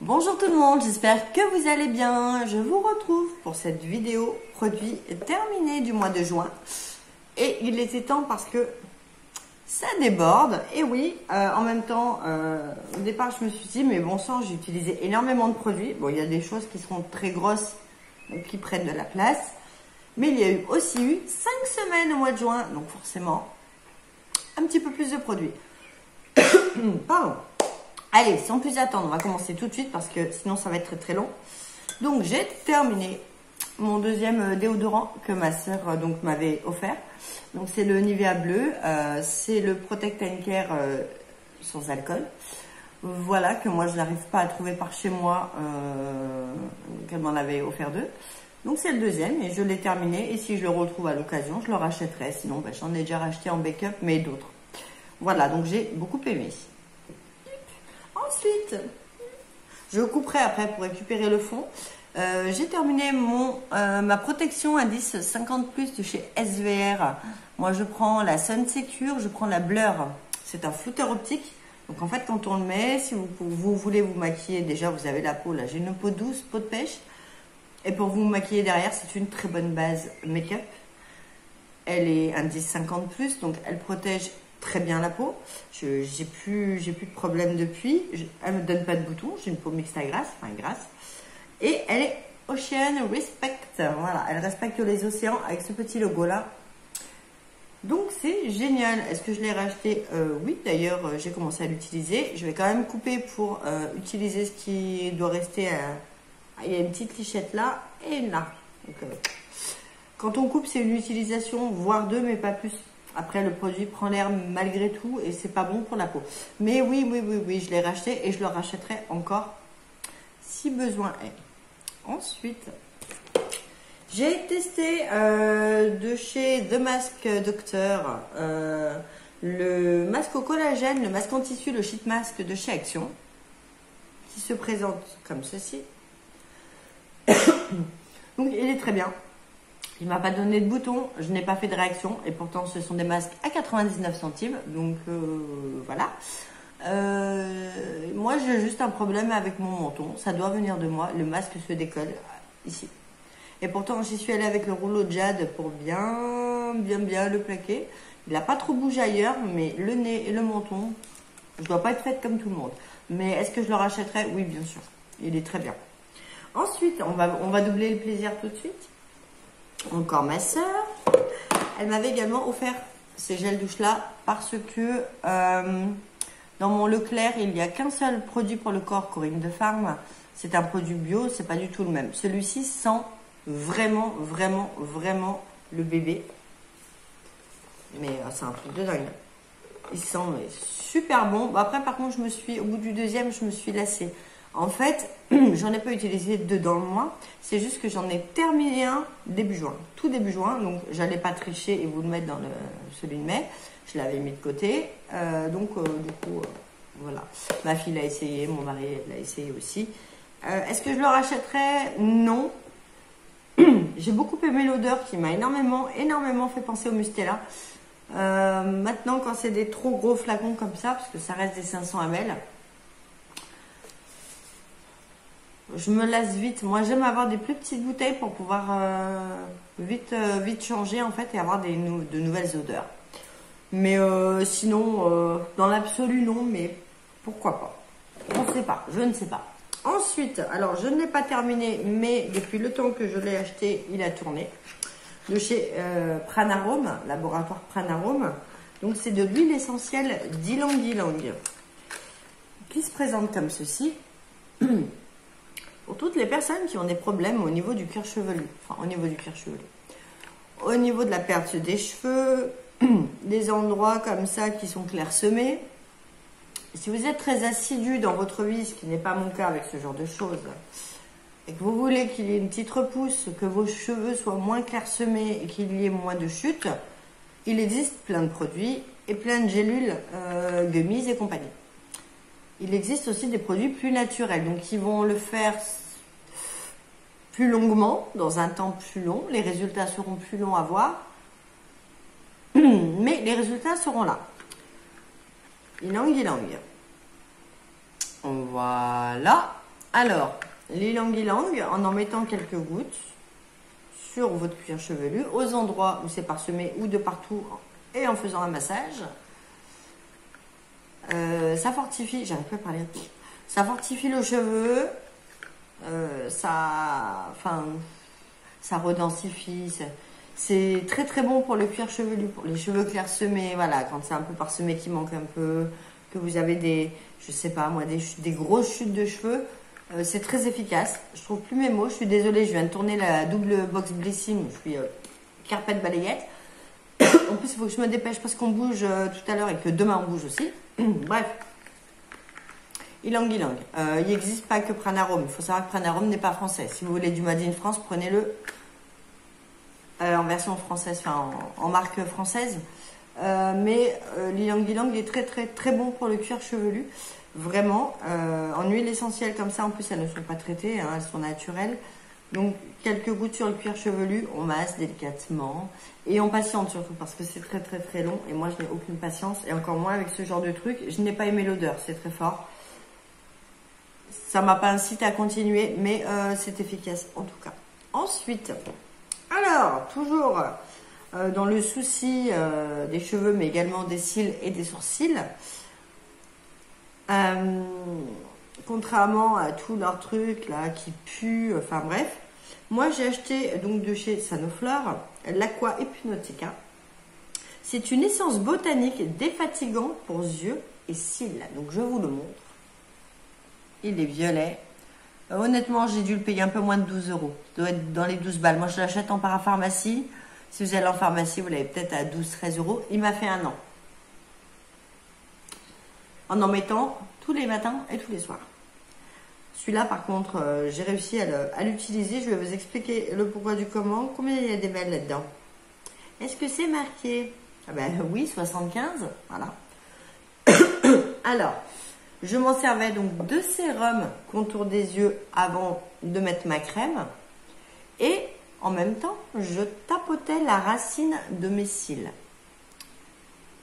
Bonjour tout le monde, j'espère que vous allez bien. Je vous retrouve pour cette vidéo produit terminée du mois de juin. Et il était temps parce que ça déborde. Et oui, en même temps, au départ je me suis dit, mais bon sang, j'ai utilisé énormément de produits. Bon, il y a des choses qui seront très grosses, donc qui prennent de la place. Mais il y a aussi eu 5 semaines au mois de juin, donc forcément, un petit peu plus de produits. Pardon. Allez, sans plus attendre, on va commencer tout de suite parce que sinon ça va être très très long. Donc j'ai terminé mon deuxième déodorant que ma soeur m'avait offert. Donc c'est le Nivea bleu, c'est le Protect and Care sans alcool. Voilà, que moi je n'arrive pas à trouver par chez moi, qu'elle m'en avait offert deux. Donc c'est le deuxième et je l'ai terminé. Et si je le retrouve à l'occasion, je le rachèterai. Sinon, j'en ai déjà racheté en backup, mais d'autres. Voilà, donc j'ai beaucoup aimé. Ensuite, je couperai après pour récupérer le fond. J'ai terminé ma protection indice 50+ de chez SVR. Moi, je prends la Sun Secure, je prends la Blur. C'est un flouteur optique. Donc, en fait, quand on le met, si vous voulez vous maquiller, déjà, vous avez la peau. Là, j'ai une peau douce, peau de pêche. Et pour vous maquiller derrière, c'est une très bonne base make-up. Elle est indice 50+, donc elle protège très bien la peau. J'ai plus de problème depuis. Elle me donne pas de boutons. J'ai une peau mixte à grasse, enfin grasse. Et elle est Ocean Respect. Voilà, elle respecte les océans avec ce petit logo là. Donc c'est génial. Est-ce que je l'ai racheté? Oui, d'ailleurs j'ai commencé à l'utiliser. Je vais quand même couper pour utiliser ce qui doit rester. Il y a une petite lichette là et une là. Donc, quand on coupe, c'est une utilisation, voire deux, mais pas plus. Après, le produit prend l'air malgré tout et c'est pas bon pour la peau. Mais oui, je l'ai racheté et je le rachèterai encore si besoin est. Ensuite, j'ai testé de chez The Mask Doctor le masque au collagène, le masque en tissu, le sheet mask de chez Action, qui se présente comme ceci. Donc, il est très bien. Il m'a pas donné de bouton, je n'ai pas fait de réaction et pourtant ce sont des masques à 99 centimes, donc voilà. Moi j'ai juste un problème avec mon menton, ça doit venir de moi, le masque se décolle ici. Et pourtant j'y suis allée avec le rouleau de jade pour bien le plaquer. Il n'a pas trop bougé ailleurs, mais le nez et le menton, je dois pas être faite comme tout le monde. Mais est-ce que je le rachèterai? Oui, bien sûr, il est très bien. Ensuite, on va doubler le plaisir tout de suite. Encore ma soeur, elle m'avait également offert ces gels douche là parce que dans mon Leclerc il n'y a qu'un seul produit pour le corps, Corinne de Farm. C'est un produit bio, c'est pas du tout le même. Celui-ci sent vraiment le bébé, mais c'est un truc de dingue. Il sent super bon. Bon, après par contre au bout du deuxième je me suis lassée. En fait, j'en ai pas utilisé deux dans le mois. C'est juste que j'en ai terminé un début juin. Tout début juin. Donc, j'allais pas tricher et vous le mettre dans celui de mai. Je l'avais mis de côté. Du coup, voilà. Ma fille l'a essayé. Mon mari l'a essayé aussi. Est-ce que je le rachèterais? Non. J'ai beaucoup aimé l'odeur qui m'a énormément fait penser au Mustela. Maintenant, quand c'est des trop gros flacons comme ça, parce que ça reste des 500 ml, je me lasse vite. Moi, j'aime avoir des plus petites bouteilles pour pouvoir vite changer en fait et avoir de nouvelles odeurs. Mais sinon, dans l'absolu, non. Mais pourquoi pas? On ne sait pas. Je ne sais pas. Ensuite, alors je ne l'ai pas terminé, mais depuis le temps que je l'ai acheté, il a tourné. De chez Pranarome, laboratoire Pranarome. Donc, c'est de l'huile essentielle d'ylang ylang qui se présente comme ceci. Pour toutes les personnes qui ont des problèmes au niveau du cuir chevelu, au niveau de la perte des cheveux, des endroits comme ça qui sont clairsemés. Si vous êtes très assidu dans votre vie, ce qui n'est pas mon cas avec ce genre de choses, et que vous voulez qu'il y ait une petite repousse, que vos cheveux soient moins clairsemés et qu'il y ait moins de chute, il existe plein de produits et plein de gélules, gummies et compagnie. Il existe aussi des produits plus naturels, donc qui vont le faire plus longuement, dans un temps plus long. Les résultats seront plus longs à voir, mais les résultats seront là. Ylang ylang. Voilà. Alors, l'ylang-ylang, en mettant quelques gouttes sur votre cuir chevelu, aux endroits où c'est parsemé ou de partout, et en faisant un massage, ça fortifie, j'arrive pas à parler, ça fortifie le cheveu, ça redensifie, c'est très très bon pour le cuir chevelu, pour les cheveux clairsemés, voilà, quand c'est un peu parsemé, qui manque un peu, que vous avez des, je sais pas moi, des grosses chutes de cheveux, c'est très efficace. Je trouve plus mes mots, je suis désolée, je viens de tourner la double box blessing, je suis carpette balayette. En plus, il faut que je me dépêche parce qu'on bouge tout à l'heure et que demain on bouge aussi. Bref, ylang-ylang. Il n'existe pas que Pranarum. Il faut savoir que Pranarum n'est pas français. Si vous voulez du Made in France, prenez-le en version française, enfin en marque française. Mais l'ylang-ylang est très très très bon pour le cuir chevelu. Vraiment, en huile essentielle comme ça, en plus elles ne sont pas traitées, hein, elles sont naturelles. Donc quelques gouttes sur le cuir chevelu, on masse délicatement et on patiente surtout parce que c'est très très très long et moi je n'ai aucune patience et encore moins avec ce genre de truc. Je n'ai pas aimé l'odeur, c'est très fort. Ça m'a pas incité à continuer, mais c'est efficace en tout cas. Ensuite, alors toujours dans le souci des cheveux mais également des cils et des sourcils. Contrairement à tous leurs trucs là qui puent, enfin bref, moi j'ai acheté donc de chez Sanoflore l'Aqua Hypnotica. C'est une essence botanique défatigant pour yeux et cils. Donc je vous le montre. Il est violet. Honnêtement, j'ai dû le payer un peu moins de 12 euros. Ça doit être dans les 12 balles. Moi je l'achète en parapharmacie. Si vous allez en pharmacie, vous l'avez peut-être à 12-13 euros. Il m'a fait 1 an. En mettant tous les matins et tous les soirs. Celui-là, par contre, j'ai réussi à l'utiliser. Je vais vous expliquer le pourquoi du comment. Combien il y a des belles là-dedans? Est-ce que c'est marqué? Ah ben oui, 75. Voilà. Alors, je m'en servais donc de sérum contour des yeux avant de mettre ma crème. Et en même temps, je tapotais la racine de mes cils.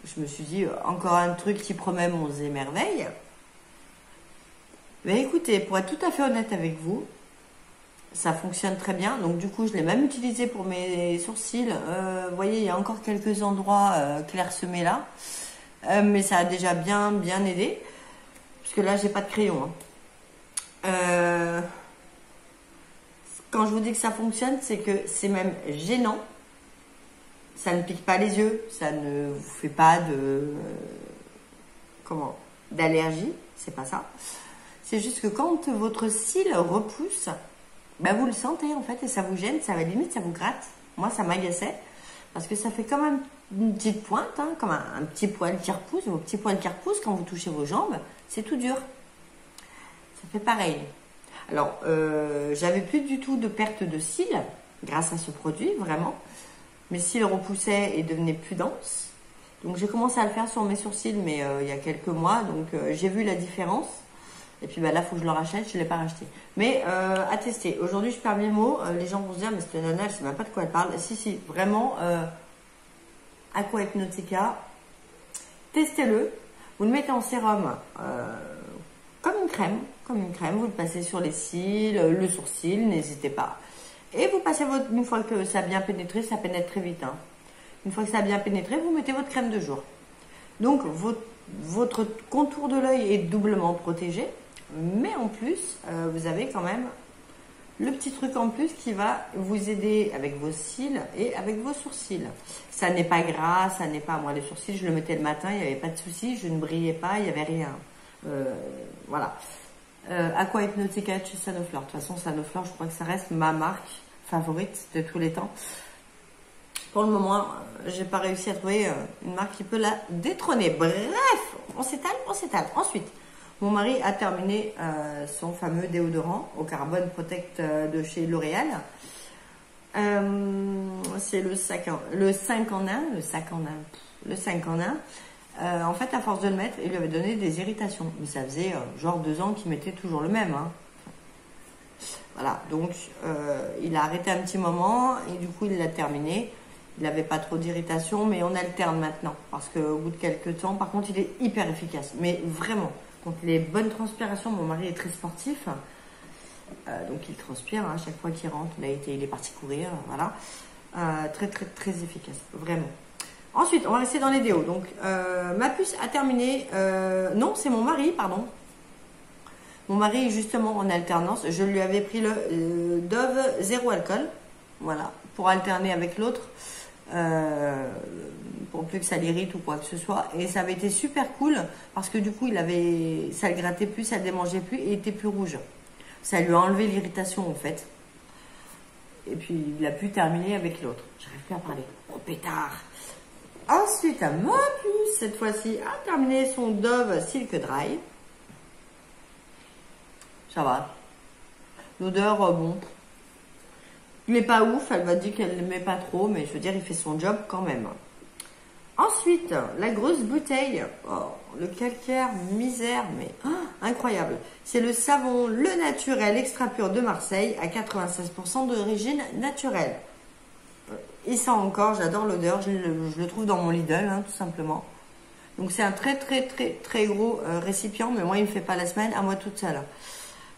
Je me suis dit, encore un truc qui promet monts et merveilles. Mais écoutez, pour être tout à fait honnête avec vous, ça fonctionne très bien. Donc du coup, je l'ai même utilisé pour mes sourcils. Vous voyez, il y a encore quelques endroits clairsemés là. Mais ça a déjà bien aidé. Parce que là, j'ai pas de crayon. Hein. Quand je vous dis que ça fonctionne, c'est que c'est même gênant. Ça ne pique pas les yeux, ça ne vous fait pas d'allergie, c'est pas ça. C'est juste que quand votre cil repousse, ben vous le sentez en fait et ça vous gêne, ça va limite, ça vous gratte. Moi, ça m'agaçait parce que ça fait comme une petite pointe, hein, comme un petit poil qui repousse, vos petits poils qui repoussent quand vous touchez vos jambes, c'est tout dur. Ça fait pareil. Alors, j'avais plus du tout de perte de cils grâce à ce produit, vraiment. Mes cils repoussaient et devenaient plus denses. Donc j'ai commencé à le faire sur mes sourcils, mais il y a quelques mois. Donc j'ai vu la différence. Et puis là, il faut que je le rachète. Je ne l'ai pas racheté. Mais à tester. Aujourd'hui, je perds mes mots. Les gens vont se dire, mais c'est une nana, elle ne sait même pas de quoi elle parle. Si, vraiment. Aqua Hypnotica. Testez-le. Vous le mettez en sérum comme une crème. Vous le passez sur les cils, le sourcil. N'hésitez pas. Et vous passez une fois que ça a bien pénétré, ça pénètre très vite. Hein. Une fois que ça a bien pénétré, vous mettez votre crème de jour. Donc, votre contour de l'œil est doublement protégé. Mais en plus, vous avez quand même le petit truc en plus qui va vous aider avec vos cils et avec vos sourcils. Ça n'est pas gras, ça n'est pas... Moi, les sourcils, je le mettais le matin, il n'y avait pas de souci, je ne brillais pas, il n'y avait rien. Voilà. Aqua Hypnotica chez Sanoflore. De toute façon, Sanoflore, je crois que ça reste ma marque favorite de tous les temps. Pour le moment, j'ai pas réussi à trouver une marque qui peut la détrôner. Bref, on s'étale. Ensuite, mon mari a terminé son fameux déodorant au Carbone Protect de chez L'Oréal. C'est le 5 en 1. En fait, à force de le mettre, il lui avait donné des irritations. Mais ça faisait genre 2 ans qu'il mettait toujours le même. Hein. Voilà, donc il a arrêté un petit moment et du coup il l'a terminé. Il n'avait pas trop d'irritation, mais on alterne maintenant. Parce qu'au bout de quelques temps, par contre, il est hyper efficace. Mais vraiment, quand les bonnes transpirations, mon mari est très sportif. Donc il transpire à chaque fois qu'il rentre. Il est parti courir, voilà. Très très très efficace, vraiment. Ensuite, on va rester dans les déos. Donc ma puce a terminé. Non, c'est mon mari, pardon. Mon mari, justement, en alternance, je lui avais pris le Dove zéro alcool, voilà, pour alterner avec l'autre, pour plus que ça l'irrite ou quoi que ce soit. Et ça avait été super cool parce que du coup, ça le grattait plus, ça le démangeait plus et il était plus rouge. Ça lui a enlevé l'irritation en fait. Et puis, il a pu terminer avec l'autre. J'arrive plus à parler. Oh pétard! Ensuite, ma puce, cette fois-ci, a terminé son Dove Silk Dry. Ça va. L'odeur, bon. Il n'est pas ouf. Elle m'a dit qu'elle n'aimait pas trop. Mais je veux dire, il fait son job quand même. Ensuite, la grosse bouteille. Oh, le calcaire, misère. Mais incroyable. C'est le savon Le Naturel Extra Pur de Marseille à 96% d'origine naturelle. Il sent encore. J'adore l'odeur. Je le trouve dans mon Lidl, hein, tout simplement. Donc, c'est un très, très, très, très gros récipient. Mais moi, il ne me fait pas la semaine. À moi toute seule.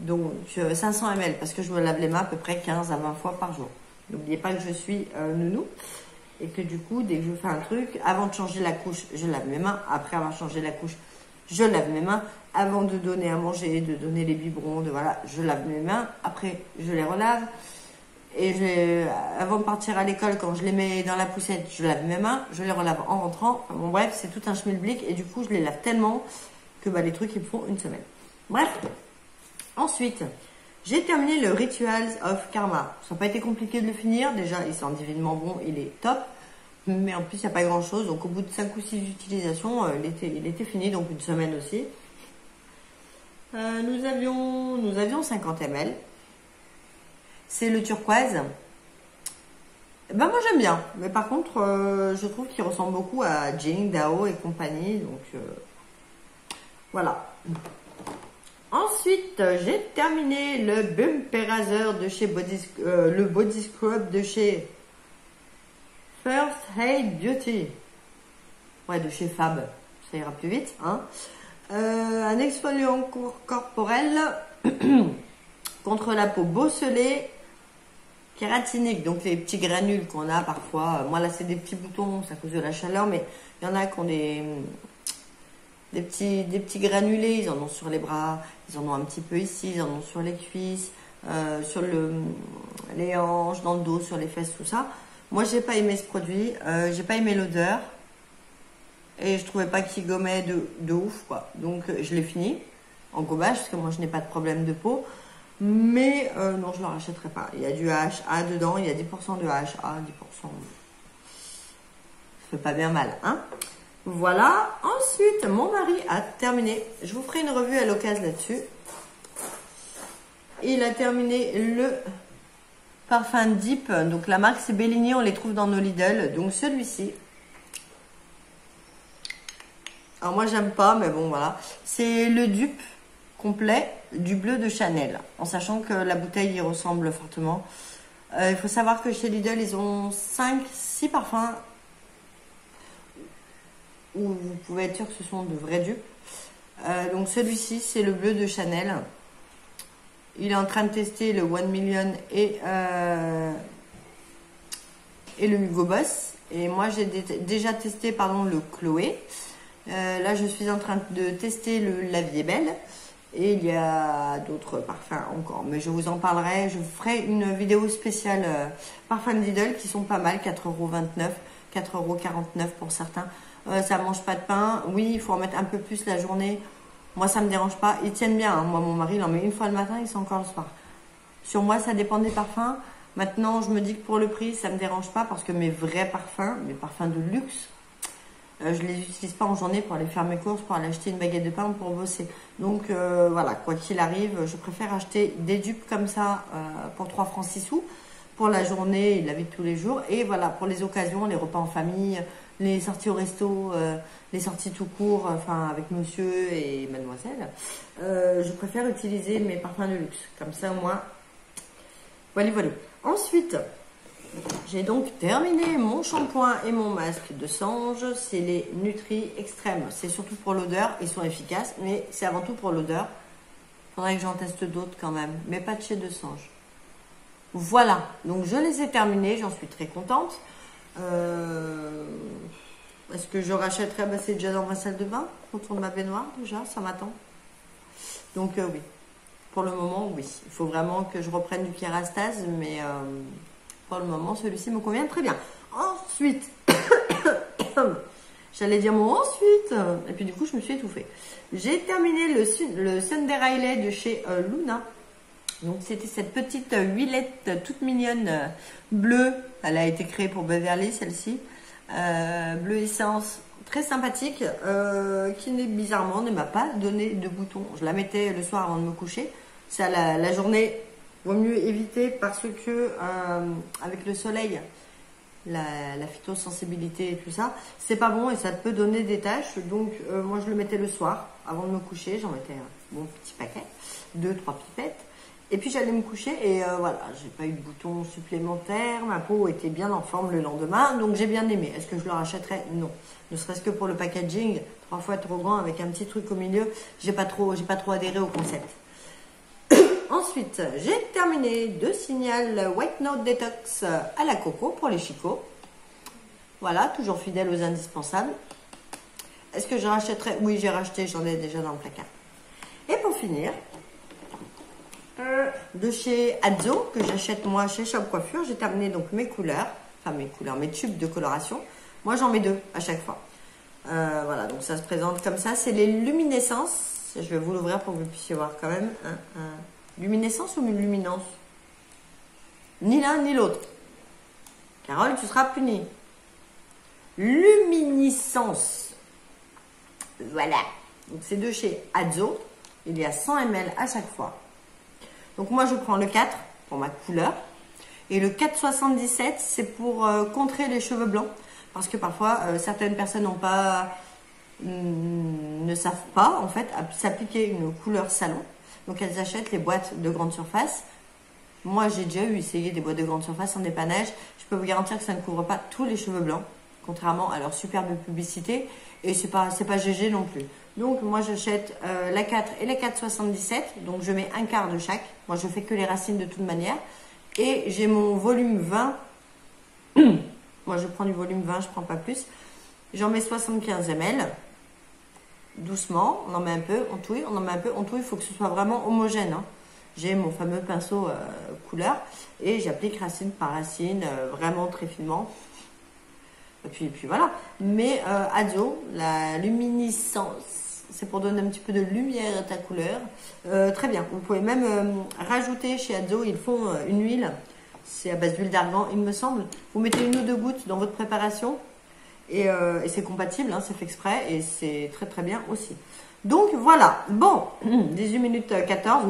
Donc 500 ml parce que je me lave les mains à peu près 15 à 20 fois par jour. N'oubliez pas que je suis nounou et que du coup dès que je fais un truc, avant de changer la couche, je lave mes mains. Après avoir changé la couche, je lave mes mains. Avant de donner à manger, de donner les biberons, voilà, je lave mes mains. Après je les relave. Et avant de partir à l'école, quand je les mets dans la poussette, je lave mes mains. Je les relave en rentrant. Enfin, bon bref, c'est tout un schmilblick et du coup je les lave tellement que les trucs ils me font une semaine. Bref. Ensuite, j'ai terminé le Rituals of Karma. Ça n'a pas été compliqué de le finir. Déjà, il sent divinement bon, il est top. Mais en plus, il n'y a pas grand chose. Donc, au bout de 5 ou 6 utilisations, il était fini. Donc, une semaine aussi. Nous avions 50 ml. C'est le turquoise. Ben, moi, j'aime bien. Mais par contre, je trouve qu'il ressemble beaucoup à Jing, Dao et compagnie. Donc, voilà. Ensuite, j'ai terminé le Bumperazer de chez le Body Scrub de chez First Aid Beauty. Ouais, de chez Fab. Ça ira plus vite, hein. Un exfoliant corporel contre la peau bosselée, kératinique. Donc, les petits granules qu'on a parfois. Moi, là, c'est des petits boutons, c'est à cause de la chaleur, mais il y en a qui ont des petits granulés, ils en ont sur les bras, ils en ont un petit peu ici, ils en ont sur les cuisses, sur les hanches, dans le dos, sur les fesses, tout ça. Moi, j'ai pas aimé ce produit, j'ai pas aimé l'odeur et je trouvais pas qu'il gommait de ouf, quoi. Donc, je l'ai fini en gommage parce que moi, je n'ai pas de problème de peau. Mais non, je ne le rachèterai pas. Il y a du AHA dedans, il y a 10% de AHA, 10%. Ça fait pas bien mal, hein? Voilà. Ensuite, mon mari a terminé. Je vous ferai une revue à l'occasion là-dessus. Il a terminé le parfum Deep. Donc, la marque, c'est Bellini. On les trouve dans nos Lidl. Donc, celui-ci. Alors, moi, j'aime pas, mais bon, voilà. C'est le dupe complet du bleu de Chanel. En sachant que la bouteille y ressemble fortement. Il faut savoir que chez Lidl, ils ont 5-6 parfums où vous pouvez être sûr que ce sont de vrais dupes. Donc celui-ci, c'est le bleu de Chanel. Il est en train de tester le 1 Million et le Hugo Boss. Et moi, j'ai déjà testé le Chloé. Là, je suis en train de tester le La Vie est Belle. Et il y a d'autres parfums encore. Mais je vous en parlerai. Je vous ferai une vidéo spéciale parfums de Lidl qui sont pas mal. 4,29 €, 4,49 € pour certains. Ça mange pas de pain. Oui, il faut en mettre un peu plus la journée. Moi, ça me dérange pas. Ils tiennent bien, hein. Moi, mon mari, il en met une fois le matin, il sent encore le soir. Sur moi, ça dépend des parfums. Maintenant, je me dis que pour le prix, ça me dérange pas parce que mes vrais parfums, mes parfums de luxe, je les utilise pas en journée pour aller faire mes courses, pour aller acheter une baguette de pain ou pour bosser. Donc, voilà, quoi qu'il arrive, je préfère acheter des dupes comme ça pour 3 francs 6 sous pour la journée et la vie de tous les jours. Et voilà, pour les occasions, les repas en famille, les sorties au resto, les sorties tout court, enfin avec monsieur et mademoiselle, je préfère utiliser mes parfums de luxe. Comme ça, au moins, voilà, voilà. Ensuite, j'ai donc terminé mon shampoing et mon masque de Sange. C'est les Nutri Extrême. C'est surtout pour l'odeur. Ils sont efficaces, mais c'est avant tout pour l'odeur. Faudrait que j'en teste d'autres quand même, mais pas de chez De Sange. Voilà, donc je les ai terminés, j'en suis très contente. Est-ce que je rachèterai? Bah, c'est déjà dans ma salle de bain, autour de ma baignoire déjà, ça m'attend. Donc oui, pour le moment, oui. Il faut vraiment que je reprenne du Kérastase, mais pour le moment, celui-ci me convient très bien. Ensuite, j'allais dire mon ensuite, et puis du coup, je me suis étouffée. J'ai terminé le Sunday Riley de chez Luna. Donc, c'était cette petite huilette toute mignonne bleue. Elle a été créée pour Beverly, celle-ci. Bleu essence, très sympathique, qui bizarrement ne m'a pas donné de boutons. Je la mettais le soir avant de me coucher. Ça, la journée, vaut mieux éviter parce que avec le soleil, la phytosensibilité et tout ça, c'est pas bon et ça peut donner des taches. Donc moi je le mettais le soir avant de me coucher, j'en mettais un bon petit paquet, 2-3 pipettes. Et puis j'allais me coucher et voilà, j'ai pas eu de boutons supplémentaires, ma peau était bien en forme le lendemain, donc j'ai bien aimé. Est-ce que je le rachèterais? Non. Ne serait-ce que pour le packaging, 3 fois trop grand avec un petit truc au milieu, j'ai pas trop adhéré au concept. Ensuite, j'ai terminé 2 Signal White Note Detox à la coco pour les chicots. Voilà, toujours fidèle aux indispensables. Est-ce que je rachèterais? Oui, j'ai racheté, j'en ai déjà dans le placard. Et pour finir, de chez Adzo, que j'achète moi chez Shop Coiffure, j'ai terminé donc mes couleurs, mes tubes de coloration. Moi j'en mets 2 à chaque fois. Voilà, donc ça se présente comme ça. C'est les luminescences. Je vais vous l'ouvrir pour que vous puissiez voir quand même. Luminescence ou luminance? Ni l'un ni l'autre. Carole, tu seras punie. Luminescence. Voilà. Donc c'est de chez Adzo. Il y a 100 ml à chaque fois. Donc moi je prends le 4 pour ma couleur. Et le 4,77 c'est pour contrer les cheveux blancs. Parce que parfois certaines personnes ne savent pas en fait s'appliquer une couleur salon. Donc elles achètent les boîtes de grande surface. Moi j'ai déjà essayé des boîtes de grande surface en dépannage. Je peux vous garantir que ça ne couvre pas tous les cheveux blancs. Contrairement à leur superbe publicité. Et c'est pas GG non plus. Donc moi j'achète la 4 et la 4,77. Donc je mets un quart de chaque. Moi je fais que les racines de toute manière. Et j'ai mon volume 20. Moi je prends du volume 20, je prends pas plus. J'en mets 75 ml. Doucement, on en met un peu, on touille, on en met un peu, on touille. Il faut que ce soit vraiment homogène. Hein. J'ai mon fameux pinceau couleur. Et j'applique racine par racine, vraiment très finement. Et puis voilà. Mais Adzo, la luminescence, c'est pour donner un petit peu de lumière à ta couleur. Très bien. Vous pouvez même rajouter chez Adzo, ils font une huile. C'est à base d'huile d'argan, il me semble. Vous mettez 1 ou 2 gouttes dans votre préparation. Et c'est compatible, hein, c'est fait exprès. Et c'est très très bien aussi. Donc voilà. Bon, 18 minutes 14.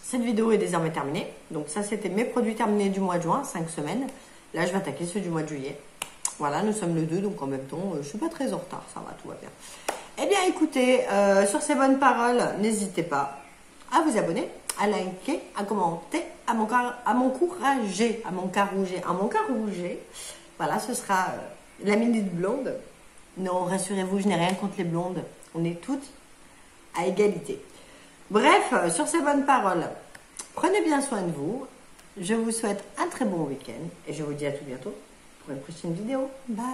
Cette vidéo est désormais terminée. Donc ça, c'était mes produits terminés du mois de juin, 5 semaines. Là, je vais attaquer ceux du mois de juillet. Voilà, nous sommes le 2, donc en même temps, je ne suis pas très en retard, ça va, tout va bien. Eh bien, écoutez, sur ces bonnes paroles, n'hésitez pas à vous abonner, à liker, à commenter, à m'encourager. Voilà, ce sera la minute blonde. Non, rassurez-vous, je n'ai rien contre les blondes. On est toutes à égalité. Bref, sur ces bonnes paroles, prenez bien soin de vous. Je vous souhaite un très bon week-end et je vous dis à tout bientôt pour une prochaine vidéo. Bye!